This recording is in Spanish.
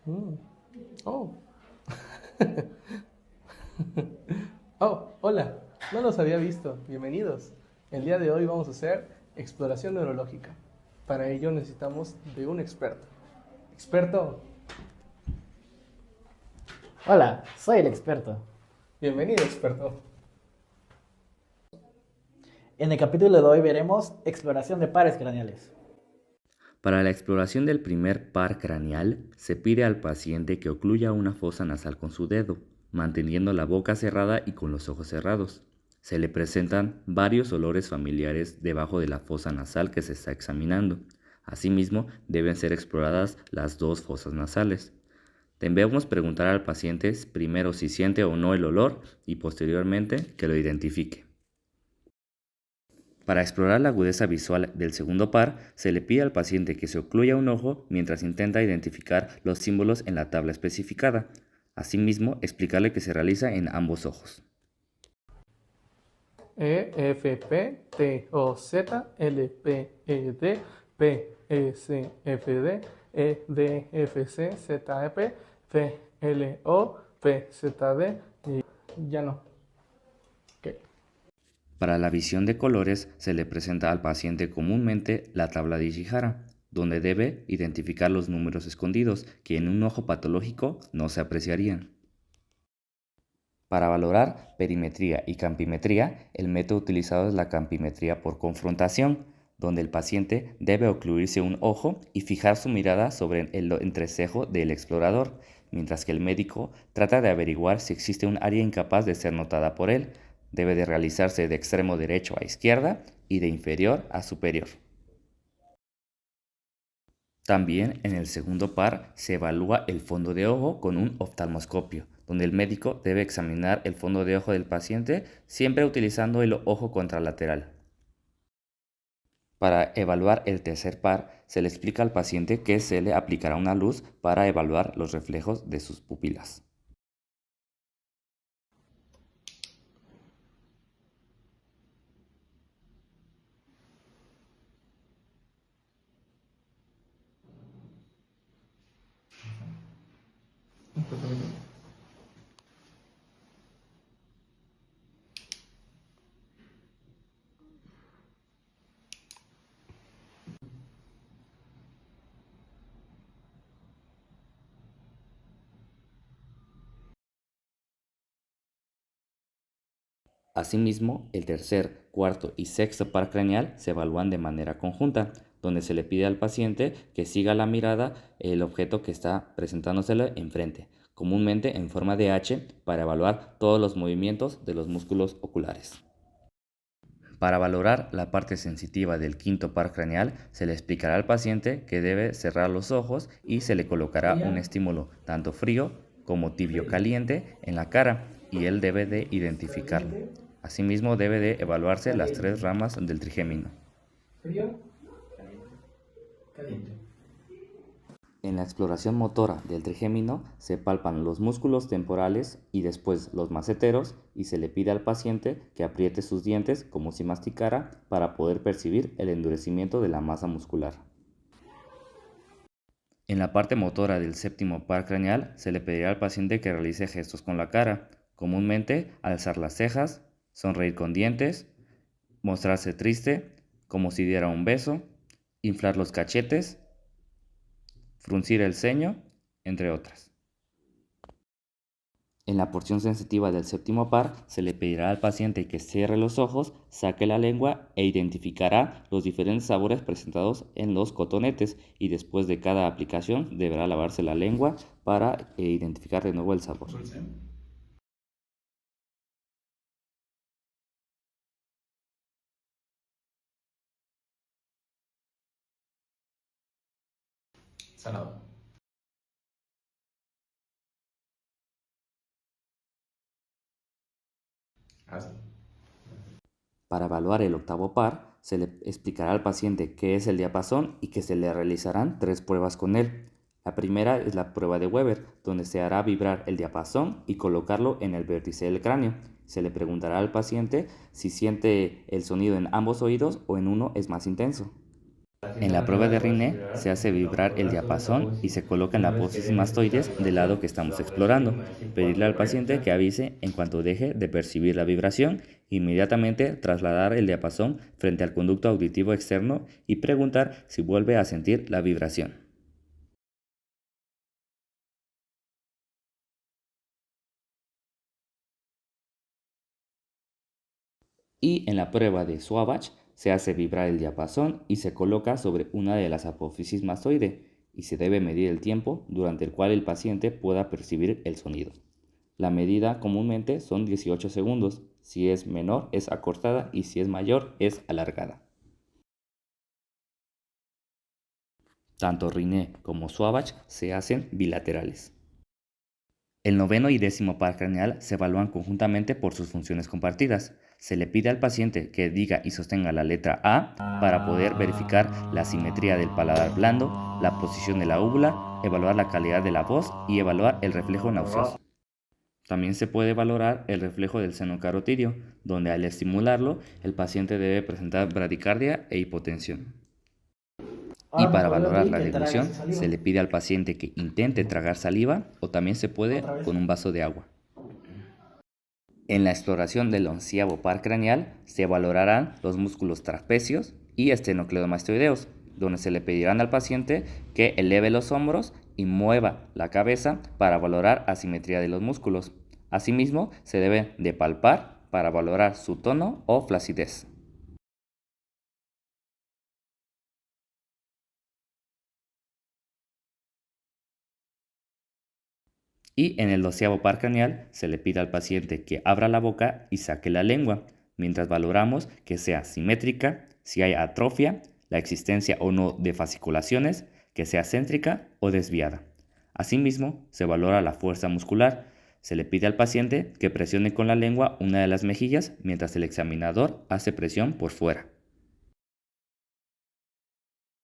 Mm. Oh. Oh, hola. No los había visto. Bienvenidos. El día de hoy vamos a hacer exploración neurológica. Para ello necesitamos de un experto. Experto, Hola, soy el experto. bienvenido, experto. En el capítulo de hoy veremos exploración de pares craneales. Para la exploración del primer par craneal, se pide al paciente que ocluya una fosa nasal con su dedo, manteniendo la boca cerrada y con los ojos cerrados. Se le presentan varios olores familiares debajo de la fosa nasal que se está examinando. Asimismo, deben ser exploradas las dos fosas nasales. Debemos preguntar al paciente primero si siente o no el olor y posteriormente que lo identifique. Para explorar la agudeza visual del segundo par, se le pide al paciente que se ocluya un ojo mientras intenta identificar los símbolos en la tabla especificada. Asimismo, explicarle que se realiza en ambos ojos. E, F, P, T, O, Z, L, P, E, D, P, E, C, F, D, E, D, F, C, Z, E, P, F, L, O, P, Z, D, y ya no. Ok. Para la visión de colores, se le presenta al paciente comúnmente la tabla de Ishihara, donde debe identificar los números escondidos que en un ojo patológico no se apreciarían. Para valorar perimetría y campimetría, el método utilizado es la campimetría por confrontación, donde el paciente debe ocluirse un ojo y fijar su mirada sobre el entrecejo del explorador, mientras que el médico trata de averiguar si existe un área incapaz de ser notada por él. Debe de realizarse de extremo derecho a izquierda y de inferior a superior. También en el segundo par se evalúa el fondo de ojo con un oftalmoscopio, donde el médico debe examinar el fondo de ojo del paciente siempre utilizando el ojo contralateral. Para evaluar el tercer par, se le explica al paciente que se le aplicará una luz para evaluar los reflejos de sus pupilas. Asimismo, el tercer, cuarto y sexto par craneal se evalúan de manera conjunta, donde se le pide al paciente que siga la mirada el objeto que está presentándosele enfrente, comúnmente en forma de H, para evaluar todos los movimientos de los músculos oculares. Para valorar la parte sensitiva del quinto par craneal, se le explicará al paciente que debe cerrar los ojos y se le colocará un estímulo tanto frío como tibio caliente en la cara y él debe de identificarlo. Asimismo, debe de evaluarse las tres ramas del trigémino. Frío, caliente. En la exploración motora del trigémino se palpan los músculos temporales y después los maceteros y se le pide al paciente que apriete sus dientes como si masticara para poder percibir el endurecimiento de la masa muscular. En la parte motora del séptimo par craneal se le pedirá al paciente que realice gestos con la cara, comúnmente alzar las cejas, sonreír con dientes, mostrarse triste, como si diera un beso, inflar los cachetes, fruncir el ceño, entre otras. En la porción sensitiva del séptimo par se le pedirá al paciente que cierre los ojos, saque la lengua e identificará los diferentes sabores presentados en los cotonetes y después de cada aplicación deberá lavarse la lengua para identificar de nuevo el sabor. Salado. Así. Para evaluar el octavo par, se le explicará al paciente qué es el diapasón y que se le realizarán tres pruebas con él. La primera es la prueba de Weber, donde se hará vibrar el diapasón y colocarlo en el vértice del cráneo. Se le preguntará al paciente si siente el sonido en ambos oídos o en uno es más intenso. En la prueba de Rinne se hace vibrar el diapasón y se coloca en la apófisis mastoides del lado que estamos explorando. Pedirle al paciente que avise en cuanto deje de percibir la vibración, inmediatamente trasladar el diapasón frente al conducto auditivo externo y preguntar si vuelve a sentir la vibración. Y en la prueba de Sauvage se hace vibrar el diapasón y se coloca sobre una de las apófisis mastoide y se debe medir el tiempo durante el cual el paciente pueda percibir el sonido. La medida comúnmente son 18 segundos, si es menor es acortada y si es mayor es alargada. Tanto Rinne como Sauvage se hacen bilaterales. El noveno y décimo par craneal se evalúan conjuntamente por sus funciones compartidas. Se le pide al paciente que diga y sostenga la letra A para poder verificar la simetría del paladar blando, la posición de la úvula, evaluar la calidad de la voz y evaluar el reflejo nauseoso. También se puede valorar el reflejo del seno carotidio, donde al estimularlo el paciente debe presentar bradicardia e hipotensión. Y para valorar la deglución, se le pide al paciente que intente tragar saliva o también se puede con un vaso de agua. En la exploración del 11º par craneal se valorarán los músculos trapecios y esternocleidomastoideos, donde se le pedirán al paciente que eleve los hombros y mueva la cabeza para valorar asimetría de los músculos. Asimismo, se debe de palpar para valorar su tono o flacidez. Y en el 12º par craneal se le pide al paciente que abra la boca y saque la lengua, mientras valoramos que sea simétrica, si hay atrofia, la existencia o no de fasciculaciones, que sea céntrica o desviada. Asimismo, se valora la fuerza muscular. Se le pide al paciente que presione con la lengua una de las mejillas mientras el examinador hace presión por fuera.